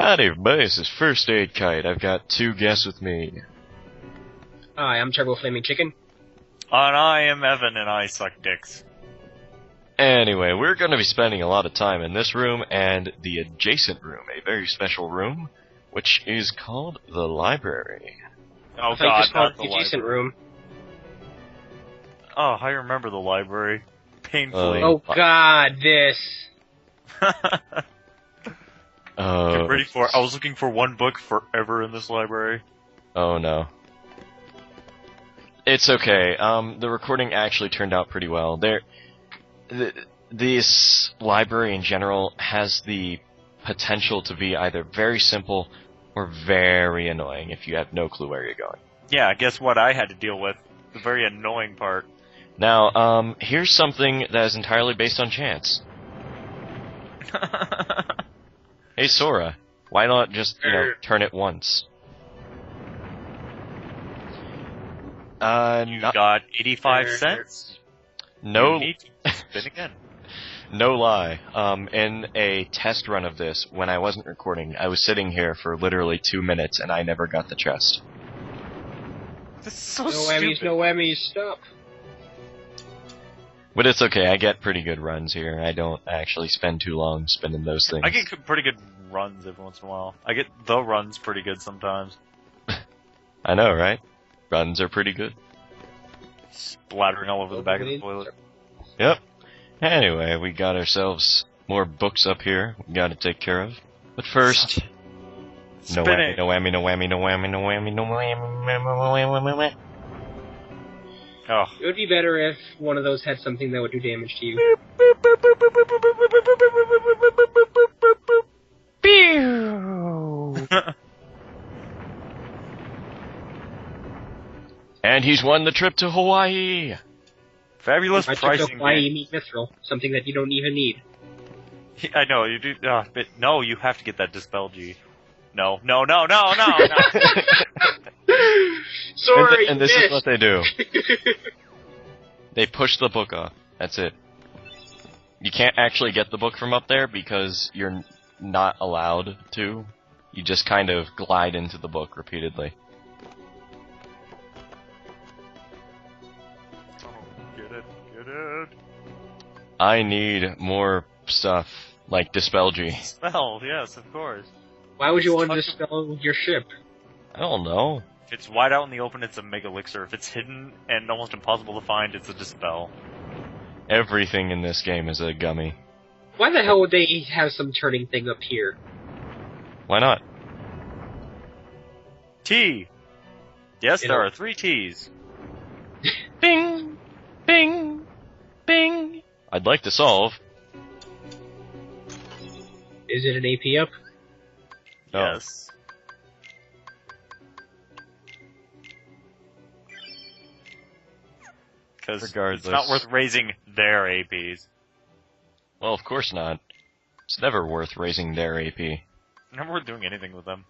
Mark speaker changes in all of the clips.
Speaker 1: Howdy, everybody. This is First Aid Kite. I've got two guests with me.
Speaker 2: Hi, I'm Turbo Flaming Chicken.
Speaker 3: And I am Evan, and I suck dicks.
Speaker 1: Anyway, we're going to be spending a lot of time in this room and the adjacent room, a very special room, which is called the library.
Speaker 3: Oh
Speaker 2: I thought you
Speaker 3: god,
Speaker 2: just called
Speaker 3: not the
Speaker 2: it the adjacent
Speaker 3: library.
Speaker 2: room.
Speaker 3: Oh, I remember the library. Painfully.
Speaker 2: Oh god, this.
Speaker 3: Get ready for it. I was looking for one book forever in this library.
Speaker 1: Oh no. It's okay. The recording actually turned out pretty well. This library in general has the potential to be either very simple or very annoying if you have no clue where you're going.
Speaker 3: Yeah, guess what I had to deal with? The very annoying part.
Speaker 1: Now, here's something that is entirely based on chance. Hey Sora, why not just, turn it once?
Speaker 3: You got 85 cents?
Speaker 1: No,
Speaker 3: You need to spin again.
Speaker 1: no lie. In a test run of this, when I wasn't recording, I was sitting here for literally 2 minutes and I never got the chest.
Speaker 3: This is so
Speaker 2: No
Speaker 3: stupid.
Speaker 2: whammies, no whammies, stop.
Speaker 1: But it's okay, I get pretty good runs here. I don't actually spend too long spinning those things.
Speaker 3: I get pretty good runs every once in a while. I get the runs pretty good sometimes.
Speaker 1: I know, right? Runs are pretty good.
Speaker 3: Splattering all over the back of the toilet.
Speaker 1: Yep. Anyway, we got ourselves more books up here we gotta take care of. But first... No whammy,
Speaker 3: Spinning.
Speaker 1: no whammy, no whammy, no whammy, no whammy, no whammy, no whammy.
Speaker 3: Oh.
Speaker 2: It would be better if one of those had something that would do damage to you.
Speaker 1: And he's won the trip to Hawaii!
Speaker 3: Fabulous
Speaker 2: I took
Speaker 3: pricing.
Speaker 2: why
Speaker 3: game.
Speaker 2: you need Mithril, something that you don't even need.
Speaker 3: I know, you do, but no, you have to get that Dispel G. No, no, no, no, no, no.
Speaker 2: Sorry,
Speaker 1: And this is what they do. They push the book off. That's it. You can't actually get the book from up there because you're not allowed to. You just kind of glide into the book repeatedly.
Speaker 3: Get it, get it.
Speaker 1: I need more stuff, like Dispel G.
Speaker 3: Spell, yes, of course.
Speaker 2: Why would you want to dispel your ship?
Speaker 1: I don't know.
Speaker 3: If it's wide out in the open, it's a Mega Elixir. If it's hidden and almost impossible to find, it's a Dispel.
Speaker 1: Everything in this game is a gummy.
Speaker 2: Why the hell would they have some turning thing up here?
Speaker 1: Why not?
Speaker 3: T! Yes,
Speaker 2: You
Speaker 3: there
Speaker 2: know-
Speaker 3: are 3 T's.
Speaker 1: Bing! Bing! Bing! I'd like to solve.
Speaker 2: Is it an AP up?
Speaker 1: No.
Speaker 3: Yes. Because it's
Speaker 1: Regardless.
Speaker 3: not worth raising their APs.
Speaker 1: Well, of course not. It's never worth raising their AP.
Speaker 3: Never worth doing anything with them.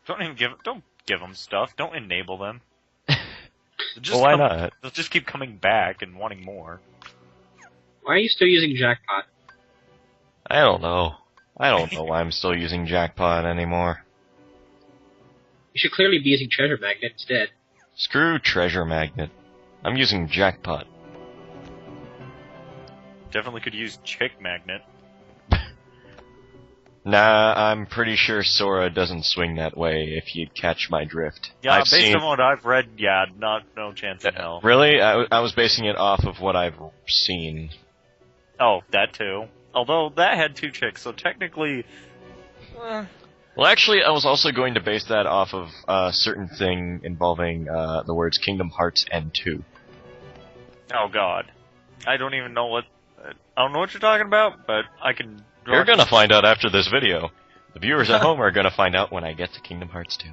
Speaker 3: Don't give them stuff. Don't enable them. They'll just
Speaker 1: Well, why
Speaker 3: come-
Speaker 1: not?
Speaker 3: They'll just keep coming back and wanting more.
Speaker 2: Why are you still using Jackpot?
Speaker 1: I don't know. I don't know why I'm still using Jackpot anymore.
Speaker 2: You should clearly be using Treasure Magnet instead.
Speaker 1: Screw Treasure Magnet. I'm using Jackpot.
Speaker 3: Definitely could use Chick Magnet.
Speaker 1: Nah, I'm pretty sure Sora doesn't swing that way, if you'd catch my drift.
Speaker 3: Yeah,
Speaker 1: I've
Speaker 3: based
Speaker 1: seen-
Speaker 3: on what I've read, yeah, no chance in hell.
Speaker 1: Really? I was basing it off of what I've seen.
Speaker 3: Oh, that too. Although that had 2 chicks, so technically,
Speaker 1: Well, actually, I was also going to base that off of a certain thing involving the words Kingdom Hearts and 2.
Speaker 3: oh god, I don't even know what. I don't know what you're talking about, but I can.
Speaker 1: You're gonna find out after this video. The viewers at home are gonna find out when I get to Kingdom Hearts 2.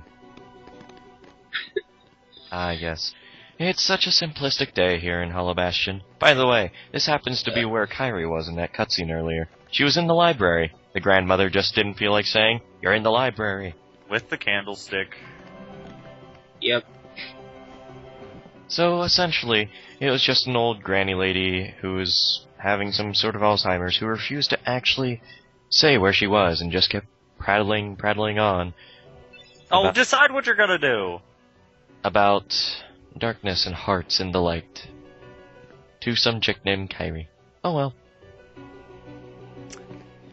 Speaker 1: Ah, yes. It's such a simplistic day here in Hollow Bastion. By the way, this happens to be where Kairi was in that cutscene earlier. She was in the library. The grandmother just didn't feel like saying, "You're in the library."
Speaker 3: with the candlestick.
Speaker 2: Yep.
Speaker 1: So, essentially, it was just an old granny lady who was having some sort of Alzheimer's who refused to actually say where she was and just kept prattling on
Speaker 3: Oh,
Speaker 1: About-
Speaker 3: decide what you're gonna do.
Speaker 1: about darkness and hearts and the light. To some chick named Kyrie. Oh well.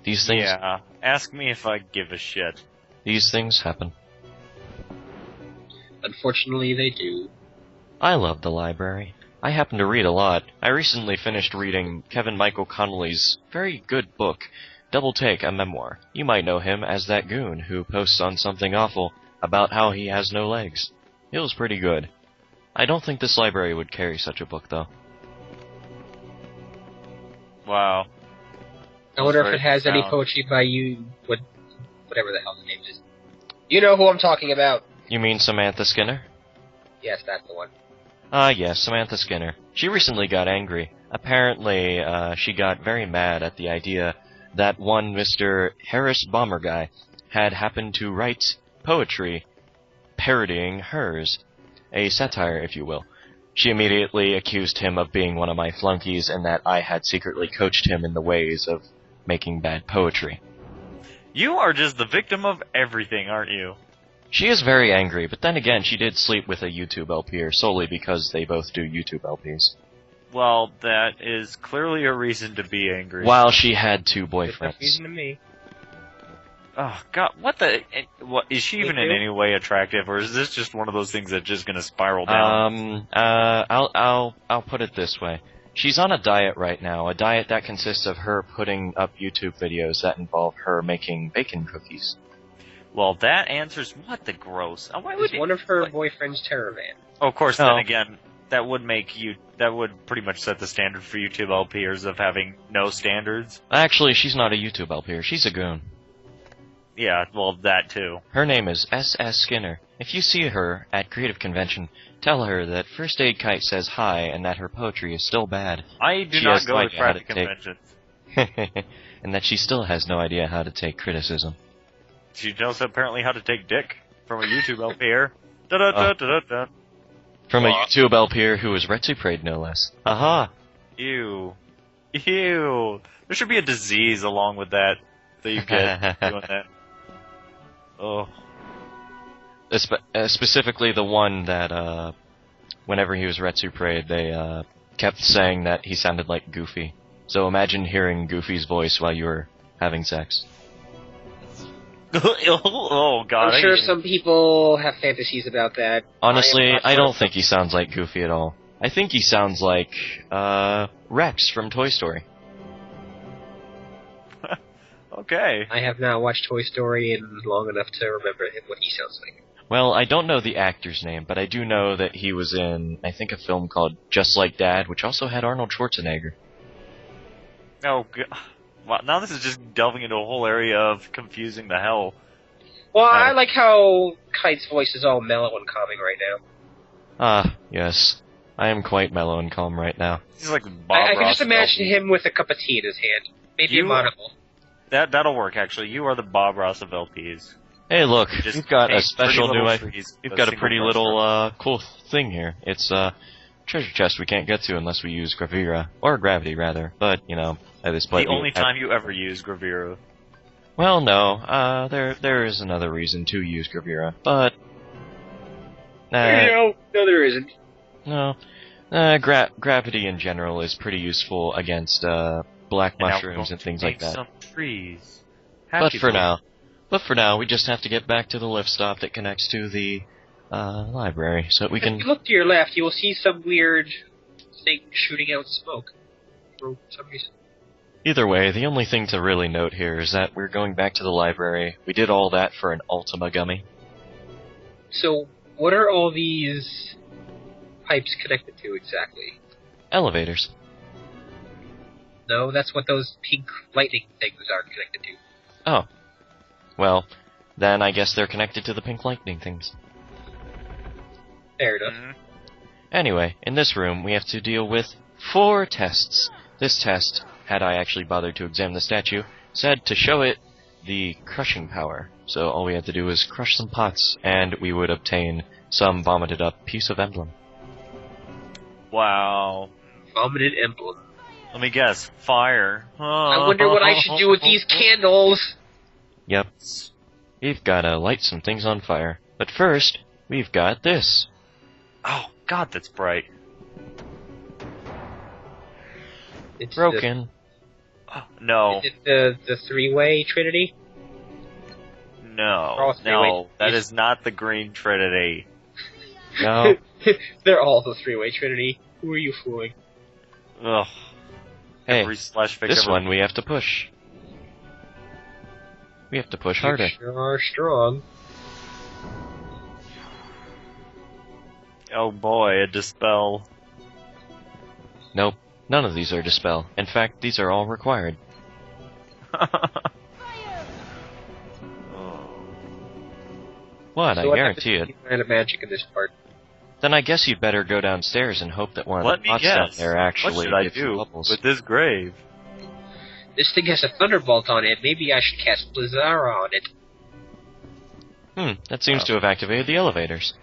Speaker 1: These things
Speaker 3: Yeah, ask me if I give a shit.
Speaker 1: these things happen.
Speaker 2: Unfortunately, they do.
Speaker 1: I love the library. I happen to read a lot. I recently finished reading Kevin Michael Connolly's very good book, Double Take, a Memoir. You might know him as that goon who posts on Something Awful about how he has no legs. It was pretty good. I don't think this library would carry such a book, though.
Speaker 3: Wow.
Speaker 2: I wonder if
Speaker 3: very
Speaker 2: it has any
Speaker 3: profound.
Speaker 2: poetry by you, whatever the hell the name is. You know who I'm talking about.
Speaker 1: You mean Samantha Skinner?
Speaker 2: Yes, that's the one.
Speaker 1: Yes, Samantha Skinner. She recently got angry. Apparently, she got very mad at the idea that one Mr. Harris Bomber guy had happened to write poetry parodying hers. A satire, if you will. She immediately accused him of being one of my flunkies and that I had secretly coached him in the ways of making bad poetry.
Speaker 3: You are just the victim of everything, aren't you?
Speaker 1: She is very angry, but then again, she did sleep with a YouTube LPer solely because they both do YouTube LPs.
Speaker 3: Well, that is clearly a reason to be angry.
Speaker 1: While she had two
Speaker 2: It's
Speaker 1: boyfriends.
Speaker 2: confusing to me.
Speaker 3: Oh God, what the? What is she even in
Speaker 2: too.
Speaker 3: any way attractive, or is this just one of those things that's just gonna spiral down?
Speaker 1: I'll put it this way. She's on a diet right now, a diet that consists of her putting up YouTube videos that involve her making bacon cookies.
Speaker 3: Well, that answers what the gross. Why would
Speaker 2: It's one of her boyfriend's Terravan.
Speaker 3: Oh, of course.
Speaker 1: No.
Speaker 3: Then again, that would pretty much set the standard for YouTube LPers of having no standards.
Speaker 1: Actually, she's not a YouTube LPer, she's a goon.
Speaker 3: Yeah, well, that too.
Speaker 1: Her name is S.S. Skinner. If you see her at Creative Convention, tell her that First Aid Kite says hi and that her poetry is still bad,
Speaker 3: I do
Speaker 1: She
Speaker 3: not
Speaker 1: has
Speaker 3: go
Speaker 1: no
Speaker 3: to
Speaker 1: idea how to
Speaker 3: craft conventions.
Speaker 1: and that she still has no idea how to take criticism.
Speaker 3: She knows apparently how to take dick from a YouTube LPer. Da da da da da.
Speaker 1: From a
Speaker 2: Wow.
Speaker 1: YouTube LPer who was retuprayed, no less. Aha!
Speaker 3: Ew. Ew. There should be a disease along with that you get doing that. Oh.
Speaker 1: Specifically the one that, whenever he was retuprayed, they, kept saying that he sounded like Goofy. So imagine hearing Goofy's voice while you were having sex.
Speaker 3: Oh God.
Speaker 2: I'm sure some people have fantasies about that.
Speaker 1: Honestly,
Speaker 2: not
Speaker 1: I
Speaker 2: sure.
Speaker 1: don't think he sounds like Goofy at all. I think he sounds like, Rex from Toy Story.
Speaker 3: Okay.
Speaker 2: I have not watched Toy Story in long enough to remember what he sounds like.
Speaker 1: Well, I don't know the actor's name, but I do know that he was in, I think, a film called Just Like Dad, which also had Arnold Schwarzenegger.
Speaker 3: Oh God. Wow, now this is just delving into a whole area of confusing the hell.
Speaker 2: Well, I like how Kite's voice is all mellow and calming right now.
Speaker 1: Ah, yes. I am quite mellow and calm right now.
Speaker 3: He's like Bob
Speaker 2: I can just
Speaker 3: Ross
Speaker 2: imagine
Speaker 3: of LPs.
Speaker 2: him with a cup of tea in his hand. Maybe
Speaker 3: You-
Speaker 2: a monocle.
Speaker 3: That'll work actually. You are the Bob Ross of LPs.
Speaker 1: Hey, look,
Speaker 3: You just
Speaker 1: we've got a
Speaker 3: paint
Speaker 1: special
Speaker 3: pretty
Speaker 1: new.
Speaker 3: little trees
Speaker 1: We've
Speaker 3: with
Speaker 1: got a
Speaker 3: single
Speaker 1: pretty
Speaker 3: brush
Speaker 1: little cool thing here. It's a treasure chest we can't get to unless we use Gravira or Gravity rather. But you know, at this point,
Speaker 3: The only time you ever use Gravira.
Speaker 1: Well, no. There is another reason to use Gravira, but
Speaker 2: No, there isn't.
Speaker 1: no. Gravity in general is pretty useful against black
Speaker 3: And now we're
Speaker 1: mushrooms
Speaker 3: going
Speaker 1: and
Speaker 3: to
Speaker 1: things like
Speaker 3: make
Speaker 1: that.
Speaker 3: Some trees.
Speaker 1: But
Speaker 3: Happy
Speaker 1: for
Speaker 3: folk.
Speaker 1: now, we just have to get back to the lift stop that connects to the library, so that we
Speaker 2: If
Speaker 1: can.
Speaker 2: you look to your left, you will see some weird thing shooting out smoke. For some reason.
Speaker 1: Either way, the only thing to really note here is that we're going back to the library. We did all that for an Ultima gummy.
Speaker 2: So, what are all these pipes connected to exactly?
Speaker 1: Elevators.
Speaker 2: No, that's what those pink lightning things are connected to.
Speaker 1: Oh. Well, then I guess they're connected to the pink lightning things.
Speaker 2: Fair enough.
Speaker 3: Mhm.
Speaker 1: Anyway, in this room, we have to deal with 4 tests. This test, had I actually bothered to examine the statue, said to show it the crushing power. So all we had to do was crush some pots, and we would obtain some vomited up piece of emblem.
Speaker 3: Wow.
Speaker 2: Vomited emblem.
Speaker 3: Let me guess. Fire.
Speaker 2: I wonder what I should do with these candles.
Speaker 1: Yep. We've gotta light some things on fire. But first, we've got this.
Speaker 3: Oh, God, that's bright.
Speaker 2: It's
Speaker 1: Broken.
Speaker 3: No,
Speaker 2: Is it the three-way Trinity?
Speaker 3: no,
Speaker 2: all three-way.
Speaker 3: that is not the Green Trinity.
Speaker 1: No.
Speaker 2: They're all the three-way Trinity. Who are you fooling?
Speaker 3: Ugh.
Speaker 1: Hey,
Speaker 3: Every slash fic
Speaker 1: this
Speaker 3: ever-
Speaker 1: one we have to push. We have to push harder.
Speaker 2: You sure are strong.
Speaker 3: Oh boy, a dispel.
Speaker 1: Nope. None of these are dispel. In fact, these are all required. What?
Speaker 2: So
Speaker 1: I
Speaker 2: what
Speaker 1: guarantee it.
Speaker 2: happens if you find a magic in this part?
Speaker 1: Then I guess you'd better go downstairs and hope that one of
Speaker 3: Let
Speaker 1: the
Speaker 3: me
Speaker 1: pots down
Speaker 3: guess.
Speaker 1: there actually
Speaker 3: What should I
Speaker 1: gives you
Speaker 3: do
Speaker 1: bubbles.
Speaker 3: with this grave?
Speaker 2: This thing has a thunderbolt on it. Maybe I should cast Blizzara on it.
Speaker 1: That seems to have activated the elevators.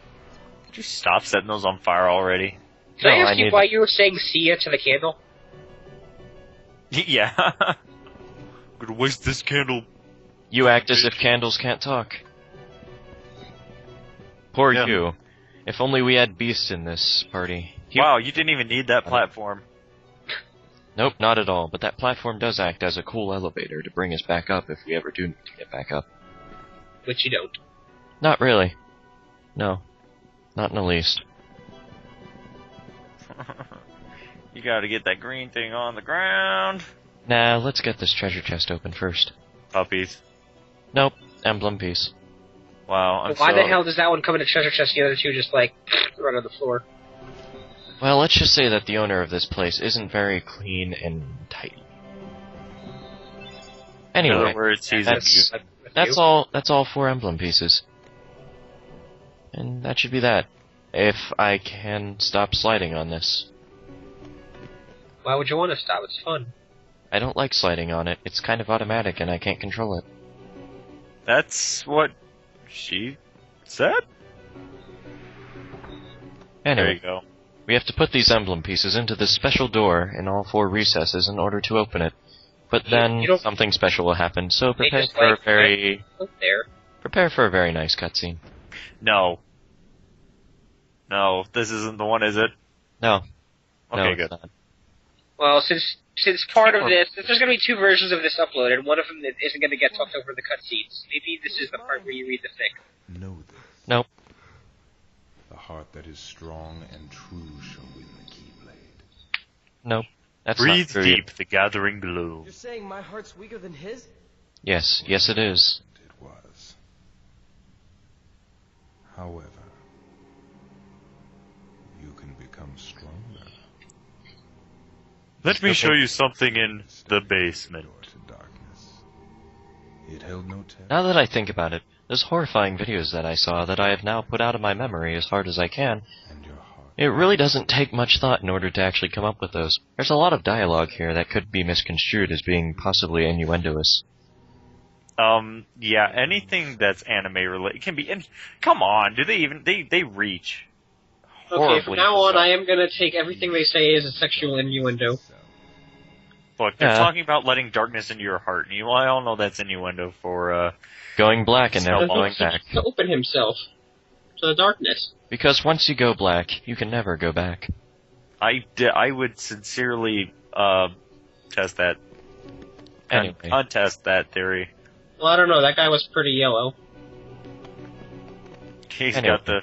Speaker 3: Could you stop setting those on fire already?
Speaker 2: Can I
Speaker 1: No,
Speaker 2: ask
Speaker 1: I
Speaker 2: you
Speaker 1: need-
Speaker 2: why you were saying see ya to the candle?
Speaker 3: Yeah. Gonna waste this candle.
Speaker 1: You act as if candles can't talk. Poor
Speaker 3: Yeah.
Speaker 1: you. If only we had Beast in this party.
Speaker 3: Wow, you didn't even need that platform.
Speaker 1: Nope, not at all. But that platform does act as a cool elevator to bring us back up if we ever do need to get back up.
Speaker 2: Which you don't.
Speaker 1: Not really. No. Not in the least.
Speaker 3: You gotta get that green thing on the ground.
Speaker 1: Nah, let's get this treasure chest open first.
Speaker 3: Puppies.
Speaker 1: Nope. Emblem piece.
Speaker 3: Wow, I'm
Speaker 2: Why
Speaker 3: so...
Speaker 2: the hell does that one come in a treasure chest? The other two just like run on the floor.
Speaker 1: Well, let's just say that the owner of this place isn't very clean and tidy.
Speaker 3: In
Speaker 1: Anyway,
Speaker 3: other words, he's
Speaker 1: that's-
Speaker 3: immune.
Speaker 1: that's all. That's all 4 emblem pieces, and that should be that. If I can stop sliding on this,
Speaker 2: Why would you want to stop? It's fun.
Speaker 1: I don't like sliding on it. It's kind of automatic, and I can't control it.
Speaker 3: That's what she said? There
Speaker 1: Anyway,
Speaker 3: you go.
Speaker 1: we have to put these emblem pieces into this special door in all 4 recesses in order to open it. But then
Speaker 2: you don't-
Speaker 1: something special will happen, so
Speaker 2: They
Speaker 1: prepare
Speaker 2: just,
Speaker 1: for a
Speaker 2: like,
Speaker 1: very
Speaker 2: Look there.
Speaker 1: nice cutscene.
Speaker 3: No. No, this isn't the one, is it?
Speaker 1: No, no,
Speaker 3: Okay,
Speaker 1: it's
Speaker 3: good.
Speaker 1: not.
Speaker 2: Well, since part of this, there's going to be 2 versions of this uploaded, and one of them isn't going to get talked over the cutscenes. Maybe this is the part where you read the fic.
Speaker 4: Know this.
Speaker 1: Nope.
Speaker 4: The heart that is strong and true shall win the Keyblade.
Speaker 1: Nope. That's
Speaker 3: Breathe
Speaker 1: not true.
Speaker 3: deep, the gathering gloom.
Speaker 5: You're saying my heart's weaker than his?
Speaker 1: Yes, yes it is.
Speaker 4: It was. However, you can become stronger.
Speaker 3: Let me show you something in the basement.
Speaker 4: Door to darkness. It held no test.
Speaker 1: Now that I think about it, those horrifying videos that I saw that I have now put out of my memory as hard as I can,
Speaker 4: And your heart.
Speaker 1: it really doesn't take much thought in order to actually come up with those. There's a lot of dialogue here that could be misconstrued as being possibly innuendoous.
Speaker 3: Yeah, anything that's anime related can be. Come on, do they even they reach?
Speaker 2: Okay,
Speaker 3: horribly
Speaker 2: from now on,
Speaker 3: for
Speaker 2: I am going to take everything they say as a sexual innuendo.
Speaker 3: Look, they're
Speaker 1: Yeah.
Speaker 3: talking about letting darkness into your heart, and I all know that's innuendo for.
Speaker 1: Going black and never
Speaker 3: So-
Speaker 1: going back.
Speaker 2: To open himself to the darkness.
Speaker 1: Because once you go black, you can never go back.
Speaker 3: I would sincerely test that.
Speaker 1: Anyway.
Speaker 3: Untest that theory.
Speaker 2: Well, I don't know. That guy was pretty yellow.
Speaker 3: He's
Speaker 1: Anyway.
Speaker 3: got the.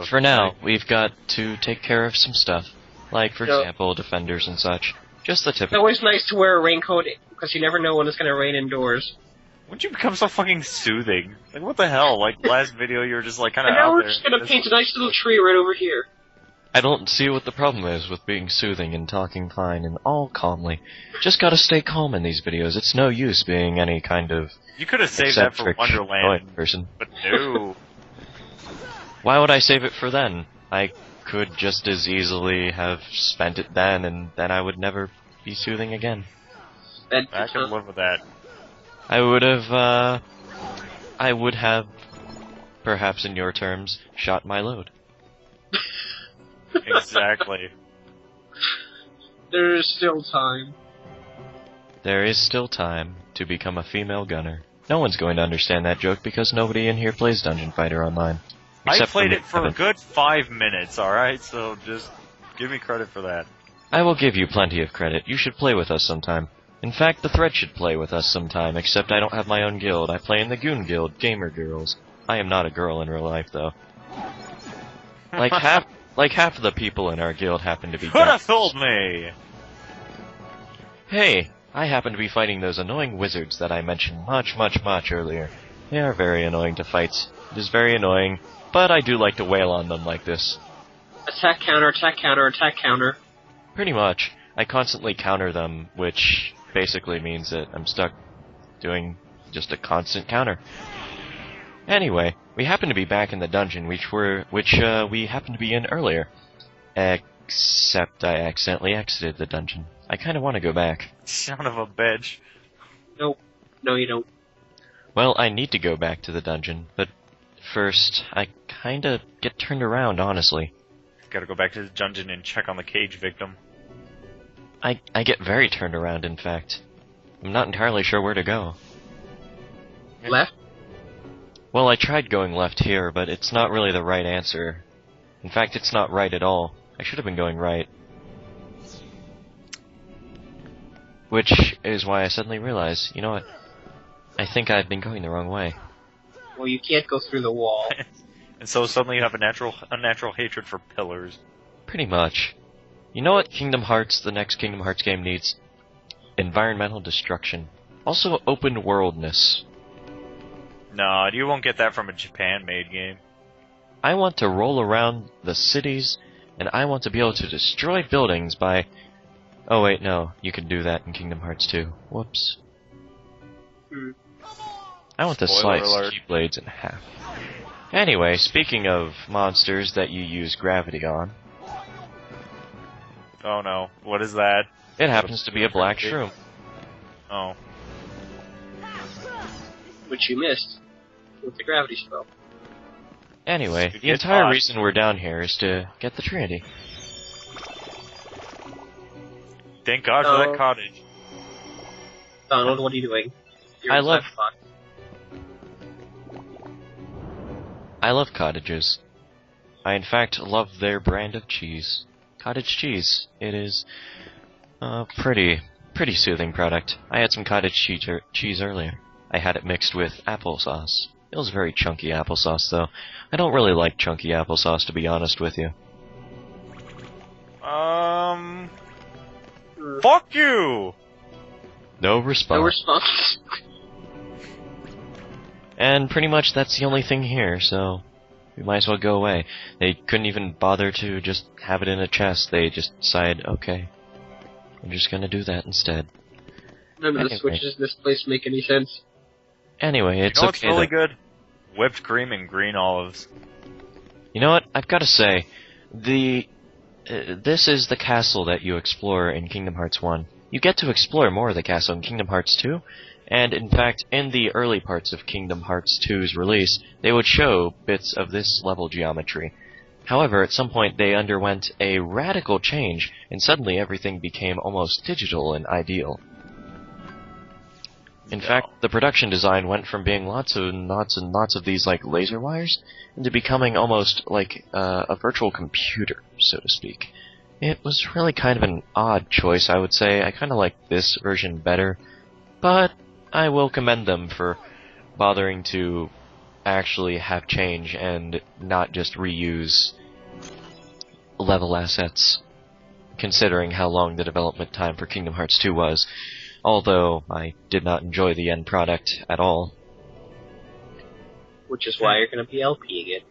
Speaker 1: For now, we've got to take care of some stuff. Like, for
Speaker 2: No.
Speaker 1: example, defenders and such. Just the
Speaker 2: It's
Speaker 1: typical.
Speaker 2: always nice to wear a raincoat because you never know when it's going to rain indoors.
Speaker 3: When'd you become so fucking soothing? Like, what the hell? Like, last video you were just like kind of
Speaker 2: And now
Speaker 3: out
Speaker 2: we're
Speaker 3: there.
Speaker 2: just going to paint a nice little tree right over here.
Speaker 1: I don't see what the problem is with being soothing and talking fine and all calmly. Just gotta stay calm in these videos. It's no use being any kind of
Speaker 3: You could have saved that for
Speaker 1: eccentric,
Speaker 3: Wonderland,
Speaker 1: annoying person.
Speaker 3: but no.
Speaker 1: Why would I save it for then? I could just as easily have spent it then, and then I would never be soothing again.
Speaker 2: And,
Speaker 3: I can live with that.
Speaker 1: I would have, perhaps in your terms, shot my load.
Speaker 3: Exactly.
Speaker 2: there's still time.
Speaker 1: There is still time to become a female gunner. No one's going to understand that joke because nobody in here plays Dungeon Fighter Online.
Speaker 3: I
Speaker 1: Except
Speaker 3: played
Speaker 1: me,
Speaker 3: it for a
Speaker 1: Evan.
Speaker 3: good 5 minutes, alright? So just give me credit for that.
Speaker 1: I will give you plenty of credit. You should play with us sometime. In fact, the Thread should play with us sometime, except I don't have my own guild. I play in the Goon Guild, Gamer Girls. I am not a girl in real life, though. Like half of the people in our guild happen to be
Speaker 3: Could have
Speaker 1: guys.
Speaker 3: told me!
Speaker 1: Hey, I happen to be fighting those annoying wizards that I mentioned much earlier. They are very annoying to fight. It is very annoying, but I do like to wail on them like this.
Speaker 2: Attack counter, attack counter, attack counter.
Speaker 1: Pretty much. I constantly counter them, which basically means that I'm stuck doing just a constant counter. Anyway, we happen to be back in the dungeon, which we happened to be in earlier. Except I accidentally exited the dungeon. I kind of want to go back.
Speaker 3: Son of a bitch.
Speaker 2: Nope. No, you don't.
Speaker 1: Well, I need to go back to the dungeon, but first, I kinda get turned around, honestly.
Speaker 3: Gotta go back to the dungeon and check on the cage victim.
Speaker 1: I get very turned around, in fact. I'm not entirely sure where to go.
Speaker 2: Left?
Speaker 1: Well, I tried going left here, but it's not really the right answer. In fact, it's not right at all. I should have been going right. Which is why I suddenly realized, you know what? I think I've been going the wrong way.
Speaker 2: Well, you can't go through the wall.
Speaker 3: And so suddenly you have a natural hatred for pillars.
Speaker 1: Pretty much. You know what Kingdom Hearts, the next Kingdom Hearts game needs? Environmental destruction. Also open worldness.
Speaker 3: No, you won't get that from a Japan-made game.
Speaker 1: I want to roll around the cities, and I want to be able to destroy buildings by... Oh wait, no, you can do that in Kingdom Hearts 2. Whoops. I want to
Speaker 3: Spoiler
Speaker 1: slice
Speaker 3: alert.
Speaker 1: Keyblades in half. Anyway, speaking of monsters that you use gravity on,
Speaker 3: Oh no, what is that?
Speaker 1: it happens to be a black shroom.
Speaker 3: Oh.
Speaker 2: Which you missed. With the gravity spell.
Speaker 1: Anyway,
Speaker 3: You
Speaker 1: the
Speaker 3: get
Speaker 1: entire
Speaker 3: caught.
Speaker 1: reason we're down here is to get the Trinity.
Speaker 3: Thank God for
Speaker 2: Oh.
Speaker 3: that cottage.
Speaker 2: Donald, what are you doing? You're
Speaker 1: I
Speaker 2: in
Speaker 1: love-
Speaker 2: Xbox.
Speaker 1: I love cottages. I in fact love their brand of cheese. Cottage cheese. It is a pretty soothing product. I had some cottage cheese earlier. I had it mixed with applesauce. It was very chunky applesauce, though. I don't really like chunky applesauce, to be honest with you.
Speaker 3: Fuck you!
Speaker 1: No response.
Speaker 2: No response.
Speaker 1: And pretty much that's the only thing here, so we might as well go away. They couldn't even bother to just have it in a chest. They just decided, okay, we're just gonna do that instead.
Speaker 2: None of the
Speaker 1: Anyway.
Speaker 2: switches in this place make any sense.
Speaker 1: Anyway, it's
Speaker 3: You know what's
Speaker 1: okay.
Speaker 3: really
Speaker 1: though.
Speaker 3: good? Whipped cream and green olives.
Speaker 1: You know what? I've got to say, this is the castle that you explore in Kingdom Hearts 1. You get to explore more of the castle in Kingdom Hearts 2, and in fact, in the early parts of Kingdom Hearts 2's release, they would show bits of this level geometry. However, at some point they underwent a radical change, and suddenly everything became almost digital and ideal. In fact, the production design went from being lots and lots of these like laser wires into becoming almost like a virtual computer, so to speak. It was really kind of an odd choice, I would say. I kind of like this version better, but I will commend them for bothering to actually have change and not just reuse level assets, considering how long the development time for Kingdom Hearts 2 was. Although I did not enjoy the end product at all.
Speaker 2: Which is why you're gonna be LPing it.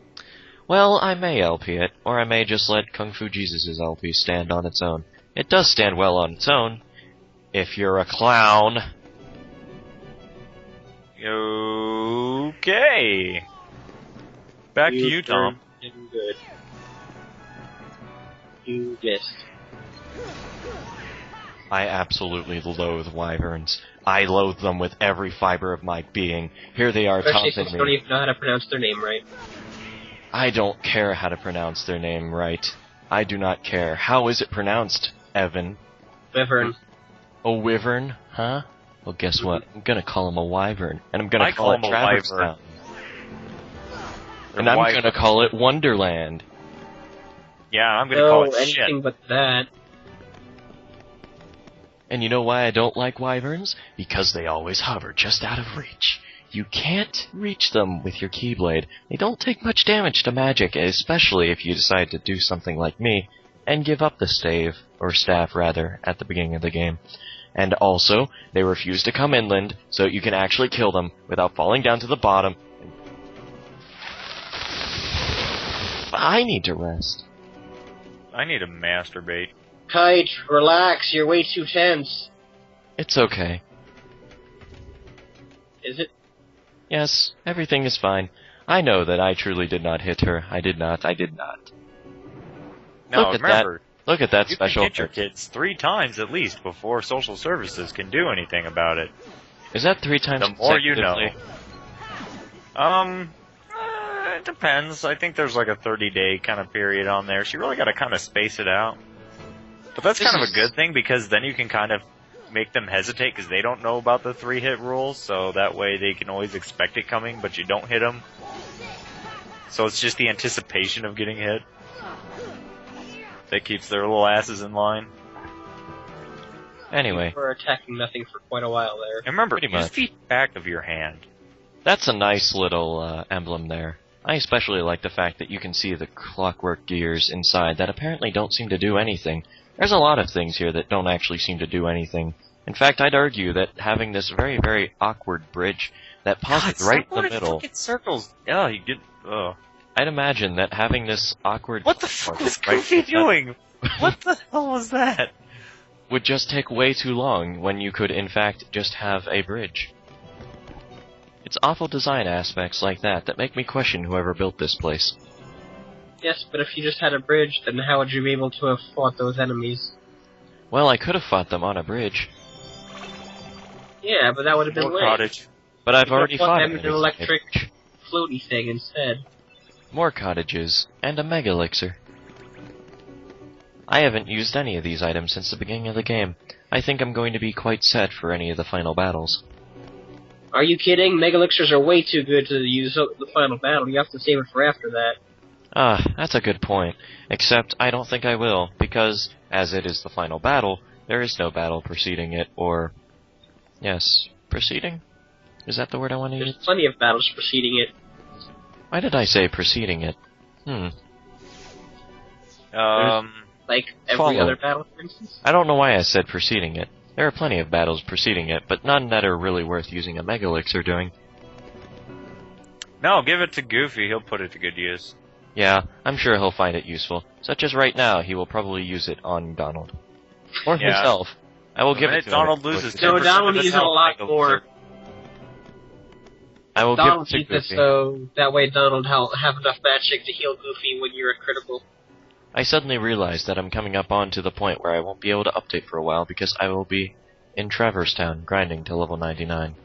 Speaker 1: Well, I may LP it, or I may just let Kung Fu Jesus' LP stand on its own. It does stand well on its own, if you're a clown.
Speaker 3: Okay. Back to you, Tom.
Speaker 2: Did good. You missed.
Speaker 1: I absolutely loathe wyverns. I loathe them with every fiber of my being. Here they are
Speaker 2: Especially since
Speaker 1: taunting
Speaker 2: you don't
Speaker 1: me.
Speaker 2: even know how to pronounce their name right.
Speaker 1: I don't care how to pronounce their name right. I do not care. How is it pronounced, Evan?
Speaker 2: Wyvern.
Speaker 1: A wyvern? Huh? Well, guess what? I'm gonna call him a wyvern, and I'm gonna
Speaker 3: I
Speaker 1: call it
Speaker 3: call him a
Speaker 1: Traverse
Speaker 3: wyvern.
Speaker 1: Town. And I'm
Speaker 3: Wyvern.
Speaker 1: gonna call it Wonderland.
Speaker 3: Yeah, I'm gonna
Speaker 2: No,
Speaker 3: call it
Speaker 2: anything
Speaker 3: shit.
Speaker 2: but that.
Speaker 1: And you know why I don't like wyverns? Because they always hover just out of reach. You can't reach them with your Keyblade. They don't take much damage to magic, especially if you decide to do something like me, and give up the stave, or staff rather, at the beginning of the game. And also, they refuse to come inland, so you can actually kill them without falling down to the bottom. I need to rest.
Speaker 3: I need to masturbate.
Speaker 2: Kite, relax, you're way too tense.
Speaker 1: It's okay.
Speaker 2: Is it?
Speaker 1: Yes, everything is fine. I know that I truly did not hit her. I did not.
Speaker 3: No,
Speaker 1: Look at
Speaker 3: remember,
Speaker 1: Look at that
Speaker 3: you
Speaker 1: special
Speaker 3: can hit your kids 3 times at least before social services can do anything about it.
Speaker 1: Is that 3 times
Speaker 3: The more you know.
Speaker 1: consecutively?
Speaker 3: It depends. I think there's like a 30-day kind of period on there, so you really gotta kind of space it out. But that's kind of a good thing, because then you can kind of make them hesitate, because they don't know about the 3-hit rule, so that way they can always expect it coming, but you don't hit them. So it's just the anticipation of getting hit that keeps their little asses in line.
Speaker 1: Anyway,
Speaker 2: We were attacking nothing for quite a while there.
Speaker 3: And remember,
Speaker 1: Pretty
Speaker 3: use
Speaker 1: much.
Speaker 3: the back of your hand.
Speaker 1: that's a nice little emblem there. I especially like the fact that you can see the clockwork gears inside that apparently don't seem to do anything. There's a lot of things here that don't actually seem to do anything. In fact, I'd argue that having this very, very awkward bridge that pauses right in the middle,
Speaker 3: Circles. Yeah, you get. Oh.
Speaker 1: I'd imagine that having this awkward
Speaker 3: What the fuck was
Speaker 1: right
Speaker 3: Goofy
Speaker 1: in the center
Speaker 3: doing? What the hell was that?
Speaker 1: would just take way too long when you could, in fact, just have a bridge. It's awful design aspects like that that make me question whoever built this place.
Speaker 2: Yes, but if you just had a bridge, then how would you be able to have fought those enemies?
Speaker 1: Well, I could have fought them on a bridge,
Speaker 2: Yeah, but that would have been
Speaker 3: More
Speaker 2: lame.
Speaker 3: cottage.
Speaker 1: but I've
Speaker 2: You could've
Speaker 1: already
Speaker 2: fought
Speaker 1: fought
Speaker 2: them in an
Speaker 1: enemies on a
Speaker 2: electric
Speaker 1: bridge.
Speaker 2: floaty thing instead.
Speaker 1: More cottages, and a Mega Elixir. I haven't used any of these items since the beginning of the game. I think I'm going to be quite set for any of the final battles.
Speaker 2: Are you kidding? Mega Elixirs are way too good to use the final battle. You have to save it for after that.
Speaker 1: Ah, that's a good point. Except, I don't think I will, because, as it is the final battle, there is no battle preceding it, or... Yes, preceding? Is that the word I want to
Speaker 2: There's
Speaker 1: use?
Speaker 2: plenty of battles preceding it.
Speaker 1: Why did I say preceding it?
Speaker 2: Like every
Speaker 1: Follow.
Speaker 2: other battle, for instance.
Speaker 1: I don't know why I said preceding it. There are plenty of battles preceding it, but none that are really worth using a Mega Elixir doing.
Speaker 3: No, give it to Goofy. He'll put it to good use.
Speaker 1: Yeah, I'm sure he'll find it useful. Such as right now, he will probably use it on Donald. Or
Speaker 3: Yeah.
Speaker 1: himself. I will
Speaker 3: The
Speaker 1: give it
Speaker 3: minute
Speaker 1: to
Speaker 3: Donald
Speaker 1: him.
Speaker 3: loses
Speaker 2: No,
Speaker 3: 10%
Speaker 2: Donald
Speaker 3: of his
Speaker 2: needs it a
Speaker 3: health,
Speaker 2: lot
Speaker 3: Mega
Speaker 2: more.
Speaker 3: Elixir.
Speaker 1: I will
Speaker 2: Donald
Speaker 1: give it
Speaker 2: needs
Speaker 1: to
Speaker 2: it
Speaker 1: Goofy.
Speaker 2: so that way Donald have enough magic to heal Goofy when you're at critical.
Speaker 1: I suddenly realized that I'm coming up on to the point where I won't be able to update for a while because I will be in Traverse Town grinding to level 99.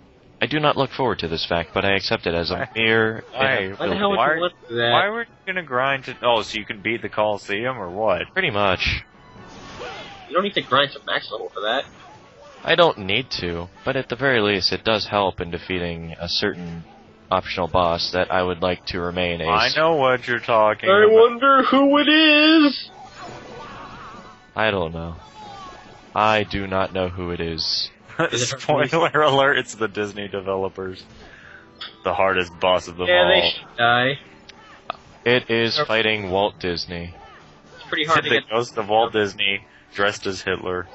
Speaker 1: I do not look forward to this fact, but I accept it as a mere
Speaker 3: Why
Speaker 2: Why the hell would
Speaker 3: Why-
Speaker 2: you want to do that?
Speaker 3: Why were you gonna grind to? Oh, so you can beat the Coliseum or what?
Speaker 1: Pretty much.
Speaker 2: You don't need to grind to max level for that.
Speaker 1: I don't need to, but at the very least it does help in defeating a certain optional boss that I would like to remain a...
Speaker 3: I know what you're talking
Speaker 2: I
Speaker 3: about.
Speaker 2: wonder who it is!
Speaker 1: I don't know. I do not know who it is.
Speaker 2: Is it
Speaker 3: Spoiler alert, it's the Disney developers. The hardest boss of them
Speaker 2: Yeah,
Speaker 3: all.
Speaker 2: they should die.
Speaker 1: It is fighting Walt Disney.
Speaker 2: It's pretty hard to
Speaker 3: the
Speaker 2: get.
Speaker 3: ghost of Walt Disney dressed as Hitler.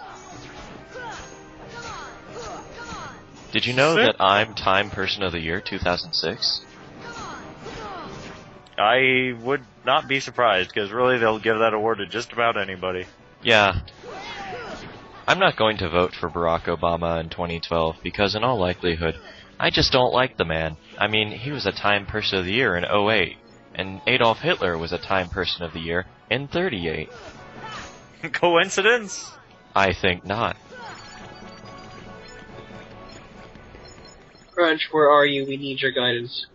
Speaker 1: Did you know that I'm Time Person of the Year 2006?
Speaker 3: I would not be surprised, because really they'll give that award to just about anybody.
Speaker 1: Yeah. I'm not going to vote for Barack Obama in 2012 because in all likelihood, I just don't like the man. I mean, he was a Time Person of the Year in 08, and Adolf Hitler was a Time Person of the Year in 38.
Speaker 3: Coincidence?
Speaker 1: I think not.
Speaker 2: Crunch, where are you? We need your guidance.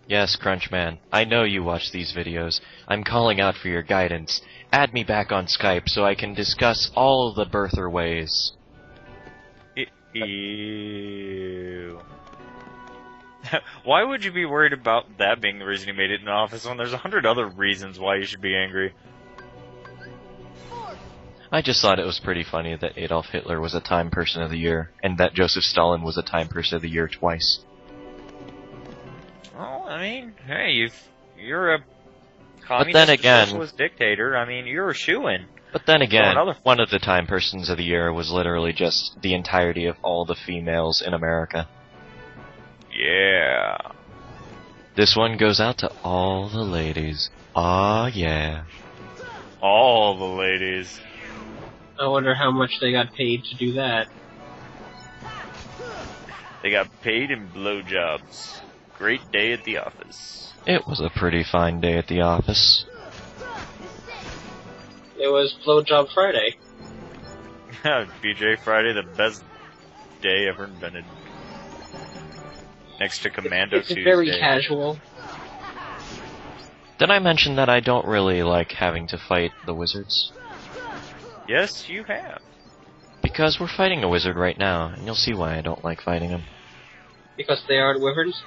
Speaker 1: Yes, Crunchman, I know you watch these videos. I'm calling out for your guidance. Add me back on Skype so I can discuss all of the birther ways.
Speaker 3: Ew. Why would you be worried about that being the reason you made it in the office when there's 100 other reasons why you should be angry?
Speaker 1: I just thought it was pretty funny that Adolf Hitler was a Time Person of the Year, and that Joseph Stalin was a Time Person of the Year twice.
Speaker 3: Well, I mean, hey, you're a
Speaker 1: then
Speaker 3: communist
Speaker 1: again-
Speaker 3: socialist dictator. I mean, you're a shoo-in.
Speaker 1: But then again,
Speaker 3: another-
Speaker 1: one of the Time Persons of the Year was literally just the entirety of all the females in America.
Speaker 3: Yeah.
Speaker 1: This one goes out to all the ladies. Aw, yeah.
Speaker 3: All the ladies.
Speaker 2: I wonder how much they got paid to do that.
Speaker 3: They got paid in blowjobs. Great day at the office.
Speaker 1: It was a pretty fine day at the office.
Speaker 2: It was Blowjob Friday.
Speaker 3: BJ Friday, the best day ever invented. Next to Commando
Speaker 2: It's
Speaker 3: Tuesday.
Speaker 2: very casual.
Speaker 1: Did I mention that I don't really like having to fight the wizards?
Speaker 3: Yes, you have.
Speaker 1: Because we're fighting a wizard right now, and you'll see why I don't like fighting him.
Speaker 2: Because they aren't wyverns?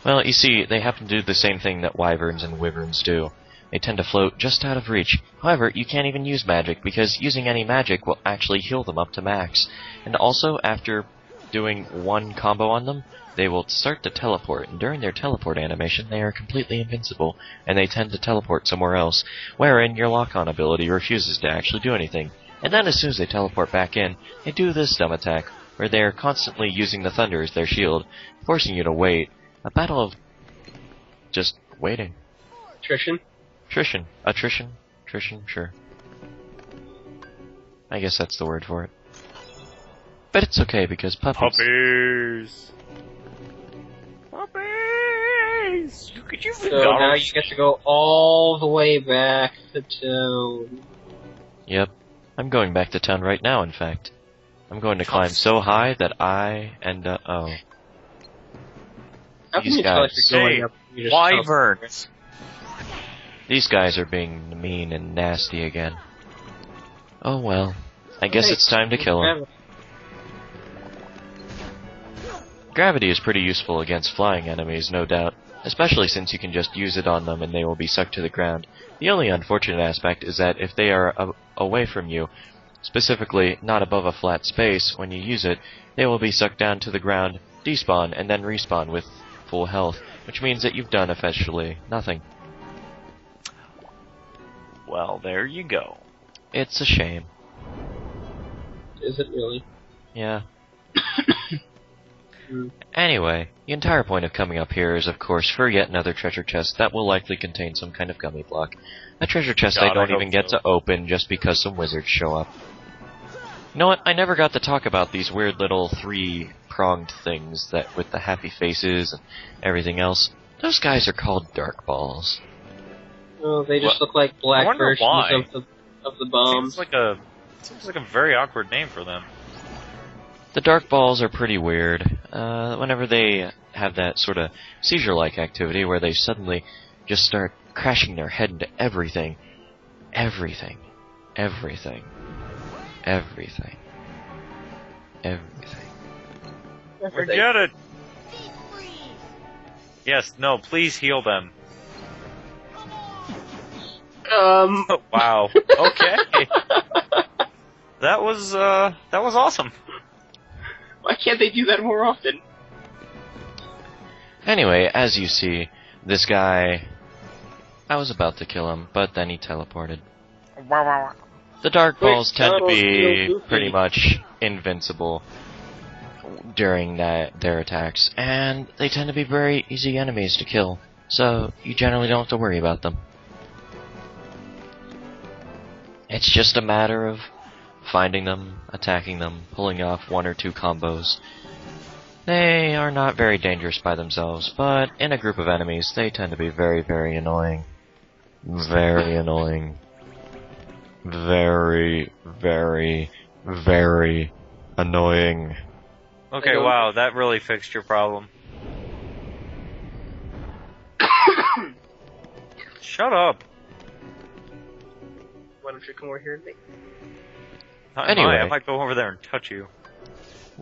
Speaker 1: Well, you see, they happen to do the same thing that wyverns and wyverns do. They tend to float just out of reach. However, you can't even use magic, because using any magic will actually heal them up to max. And also, after doing one combo on them, they will start to teleport, and during their teleport animation, they are completely invincible, and they tend to teleport somewhere else, wherein your lock-on ability refuses to actually do anything. And then as soon as they teleport back in, they do this dumb attack, where they are constantly using the thunder as their shield, forcing you to wait. A battle of just waiting.
Speaker 2: Attrition?
Speaker 1: Attrition, sure. I guess that's the word for it. But it's okay, because
Speaker 3: Puppies! Puppies! Could you
Speaker 2: So now you get to go all the way back to town.
Speaker 1: Yep. I'm going back to town right now, in fact. I'm going to climb so high that I end up... Oh.
Speaker 2: How can
Speaker 1: These
Speaker 2: you tell if
Speaker 1: guys.
Speaker 2: you're going
Speaker 3: Hey,
Speaker 2: up? You just
Speaker 3: Wyverns!
Speaker 1: These guys are being mean and nasty again. Oh well. I guess
Speaker 2: Hey,
Speaker 1: it's time to kill them. Gravity is pretty useful against flying enemies, no doubt. Especially since you can just use it on them and they will be sucked to the ground. The only unfortunate aspect is that if they are away from you, specifically not above a flat space, when you use it, they will be sucked down to the ground, despawn, and then respawn with full health, which means that you've done effectively nothing.
Speaker 3: Well, there you go.
Speaker 1: It's a shame.
Speaker 2: Is it really?
Speaker 1: Yeah. Anyway, the entire point of coming up here is, of course, for yet another treasure chest that will likely contain some kind of gummy block. A treasure chest
Speaker 3: God,
Speaker 1: I don't
Speaker 3: I
Speaker 1: even
Speaker 3: hope
Speaker 1: get
Speaker 3: so.
Speaker 1: to open just because some wizards show up. You know what? I never got to talk about these weird little three-pronged things that with the happy faces and everything else. Those guys are called dark balls.
Speaker 2: Oh, they just
Speaker 3: Well,
Speaker 2: look like black
Speaker 3: wonder
Speaker 2: versions
Speaker 3: why.
Speaker 2: of the bombs.
Speaker 3: Seems like a very awkward name for them.
Speaker 1: The dark balls are pretty weird. Whenever they have that sort of seizure-like activity where they suddenly just start crashing their head into everything. Everything.
Speaker 3: Forget it! Yes, no, please heal them. Oh, wow. Okay. That was awesome.
Speaker 2: Why can't they do that more often?
Speaker 1: Anyway, as you see, this guy... I was about to kill him, but then he teleported. The dark
Speaker 2: Quick,
Speaker 1: balls tend to
Speaker 2: Donald,
Speaker 1: be
Speaker 2: kill Goofy.
Speaker 1: pretty much invincible during their attacks, and they tend to be very easy enemies to kill, so you generally don't have to worry about them. It's just a matter of finding them, attacking them, pulling off one or two combos. They are not very dangerous by themselves, but in a group of enemies, they tend to be very, very annoying. Very annoying. Very, very, very annoying.
Speaker 3: Okay, wow, that really fixed your problem. Shut up.
Speaker 2: Why don't you come over here and make
Speaker 1: Anyway.
Speaker 3: I might go over there and touch you.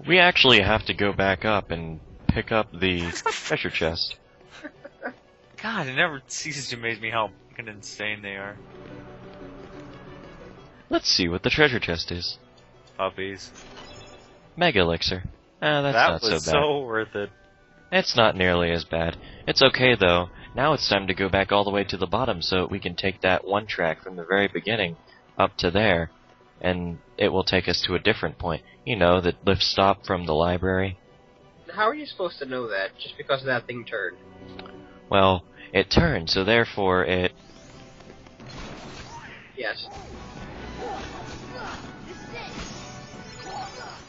Speaker 1: We actually have to go back up and pick up the treasure chest.
Speaker 3: God, it never ceases to amaze me how fucking insane they are.
Speaker 1: Let's see what the treasure chest is.
Speaker 3: Puppies.
Speaker 1: Mega Elixir. That's
Speaker 3: that
Speaker 1: not
Speaker 3: was
Speaker 1: so bad.
Speaker 3: so worth it.
Speaker 1: It's not nearly as bad. It's okay though. Now it's time to go back all the way to the bottom so we can take that one track from the very beginning up to there, and it will take us to a different point. You know, the lift stop from the library.
Speaker 2: How are you supposed to know that? Just because that thing turned.
Speaker 1: Well, it turned, so therefore it...
Speaker 2: Yes.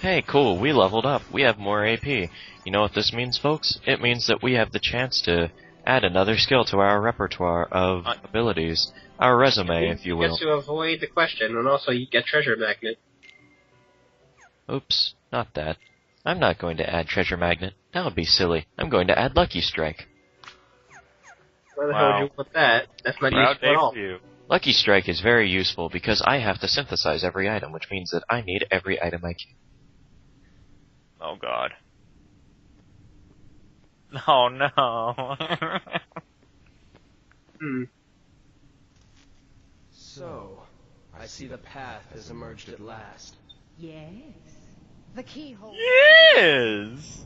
Speaker 1: Hey, cool, we leveled up. We have more AP. You know what this means, folks? It means that we have the chance to add another skill to our repertoire of abilities. Our resume, if you will.
Speaker 2: You get to avoid the question, and also you get Treasure Magnet.
Speaker 1: Oops, not that. I'm not going to add Treasure Magnet. That would be silly. I'm going to add Lucky Strike.
Speaker 2: Why the hell would you want that? That's not
Speaker 3: Proud
Speaker 2: useful
Speaker 3: day
Speaker 2: at all.
Speaker 3: for you.
Speaker 1: Lucky Strike is very useful because I have to synthesize every item, which means that I need every item I can.
Speaker 3: Oh god. Oh no.
Speaker 5: So, I see the path has emerged at last.
Speaker 6: Yes. The keyhole.
Speaker 3: Yes!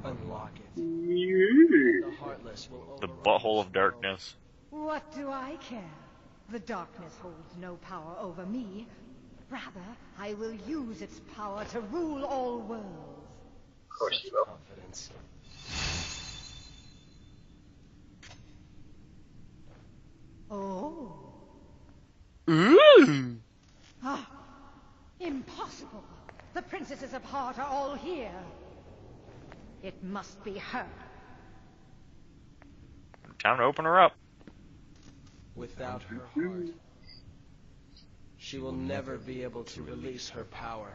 Speaker 5: Unlock it. The Heartless will
Speaker 3: The
Speaker 5: override
Speaker 3: butthole of
Speaker 5: this
Speaker 3: darkness.
Speaker 6: What do I care? The darkness holds no power over me. Rather, I will use its power to rule all worlds.
Speaker 2: Of course
Speaker 5: Such
Speaker 2: you will.
Speaker 5: confidence.
Speaker 6: Oh. Ah, impossible. The princesses of Heart are all here. It must be her.
Speaker 3: Time to open her up.
Speaker 5: Without her heart, she will never be able to release her power.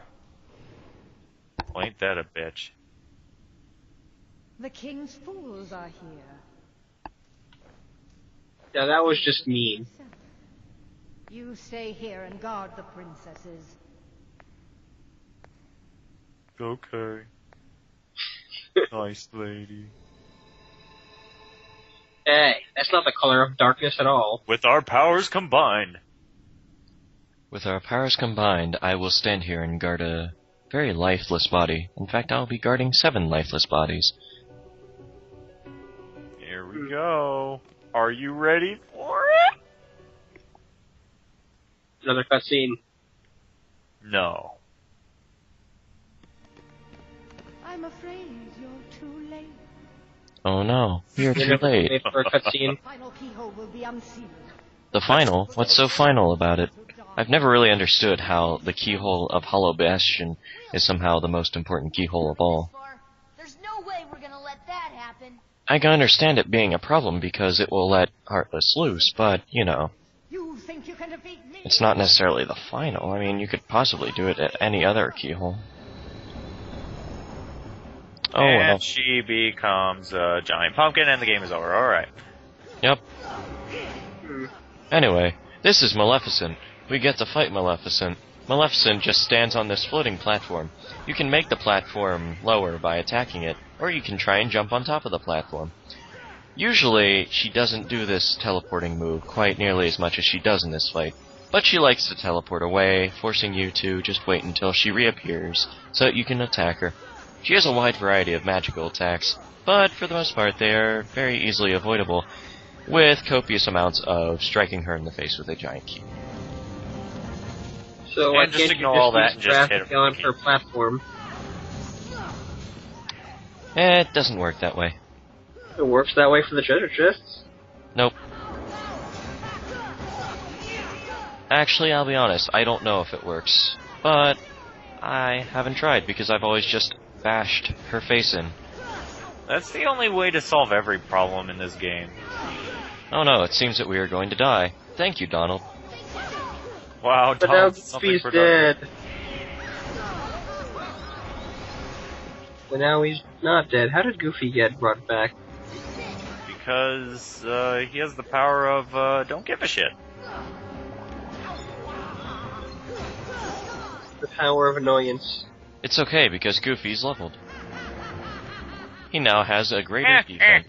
Speaker 3: Well, ain't that a bitch?
Speaker 6: The king's fools are here.
Speaker 2: Now that was just mean.
Speaker 6: You stay here and guard the princesses.
Speaker 3: Okay. Nice lady.
Speaker 2: Hey, that's not the color of darkness at all.
Speaker 3: With our powers combined.
Speaker 1: With our powers combined, I will stand here and guard a very lifeless body. In fact, I'll be guarding 7 lifeless bodies.
Speaker 3: Here we go. Are you ready for it?
Speaker 2: Another cutscene.
Speaker 3: No.
Speaker 6: I'm afraid you're too late.
Speaker 1: Oh no, you're
Speaker 2: You
Speaker 1: too
Speaker 2: never
Speaker 1: late.
Speaker 2: wait for a cutscene.
Speaker 6: The final keyhole will be unsealed.
Speaker 1: The final? What's so final about it? I've never really understood how the keyhole of Hollow Bastion is somehow the most important keyhole of all.
Speaker 7: There's no way we're gonna let that happen.
Speaker 1: I can understand it being a problem because it will let Heartless loose, but, you know,
Speaker 6: You think you can defeat me?
Speaker 1: it's not necessarily the final. I mean, you could possibly do it at any other keyhole. Oh
Speaker 3: and
Speaker 1: well.
Speaker 3: she becomes a giant pumpkin and the game is over. Alright.
Speaker 1: Yep. Anyway, this is Maleficent. We get to fight Maleficent. Maleficent just stands on this floating platform. You can make the platform lower by attacking it, or you can try and jump on top of the platform. Usually, she doesn't do this teleporting move quite nearly as much as she does in this fight, but she likes to teleport away, forcing you to just wait until she reappears, so that you can attack her. She has a wide variety of magical attacks, but for the most part they are very easily avoidable, with copious amounts of striking her in the face with a giant key.
Speaker 2: So why
Speaker 3: And just
Speaker 2: can't
Speaker 3: ignore
Speaker 2: you
Speaker 3: all that
Speaker 2: just
Speaker 3: and
Speaker 2: use
Speaker 3: just hit
Speaker 2: traffic
Speaker 3: him
Speaker 2: on
Speaker 3: with the
Speaker 2: her
Speaker 3: key.
Speaker 2: platform?
Speaker 1: It doesn't work that way.
Speaker 2: It works that way for the treasure chests.
Speaker 1: Nope. Actually, I'll be honest, I don't know if it works, but I haven't tried because I've always just bashed her face in.
Speaker 3: That's the only way to solve every problem in this game.
Speaker 1: Oh no, it seems that we are going to die. Thank you, Donald.
Speaker 3: Wow,
Speaker 2: But now
Speaker 3: Donald did something
Speaker 2: Goofy's
Speaker 3: productive.
Speaker 2: dead. But now he's not dead. How did Goofy get brought back?
Speaker 3: Because he has the power of don't give a shit.
Speaker 2: The power of annoyance.
Speaker 1: It's okay, because Goofy's leveled. He now has a greater defense.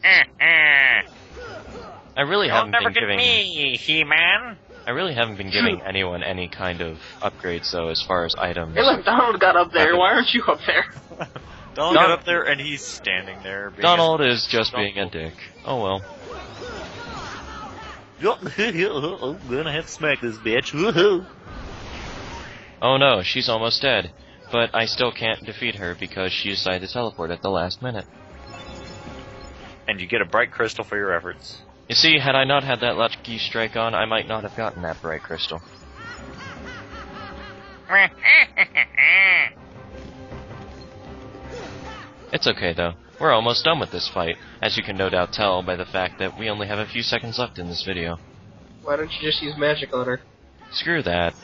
Speaker 1: I really haven't been giving...
Speaker 3: me, He-Man!
Speaker 1: I really haven't been giving anyone any kind of upgrades, though, as far as items.
Speaker 2: Hey, look, Donald got up there. Why aren't you up there?
Speaker 3: Donald got up there, and he's standing there.
Speaker 1: Donald is just being a dick. Oh well.
Speaker 3: I'm gonna have to smack this bitch. Woohoo!
Speaker 1: Oh no, she's almost dead. But I still can't defeat her because she decided to teleport at the last minute.
Speaker 3: And you get a bright crystal for your efforts.
Speaker 1: You see, had I not had that lucky strike on, I might not have gotten that bright crystal. It's okay though. We're almost done with this fight, as you can no doubt tell by the fact that we only have a few seconds left in this video.
Speaker 2: Why don't you just use magic on her?
Speaker 1: Screw that.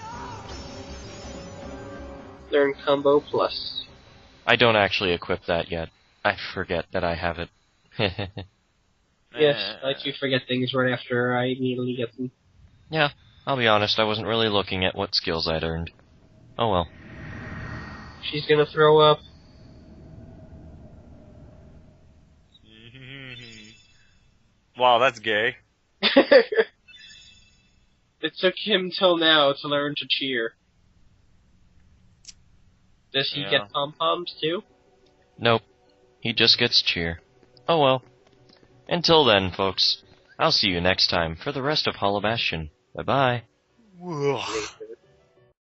Speaker 2: Learn combo plus.
Speaker 1: I don't actually equip that yet. I forget that I have it.
Speaker 2: Yes, I do forget things right after I immediately get them.
Speaker 1: Yeah, I'll be honest, I wasn't really looking at what skills I'd earned. Oh well.
Speaker 2: She's gonna throw up.
Speaker 3: Wow, that's gay.
Speaker 2: It took him till now to learn to cheer. Does he get pom-poms too?
Speaker 1: Nope. He just gets cheer. Oh well. Until then, folks, I'll see you next time for the rest of Hollow Bastion. Bye-bye.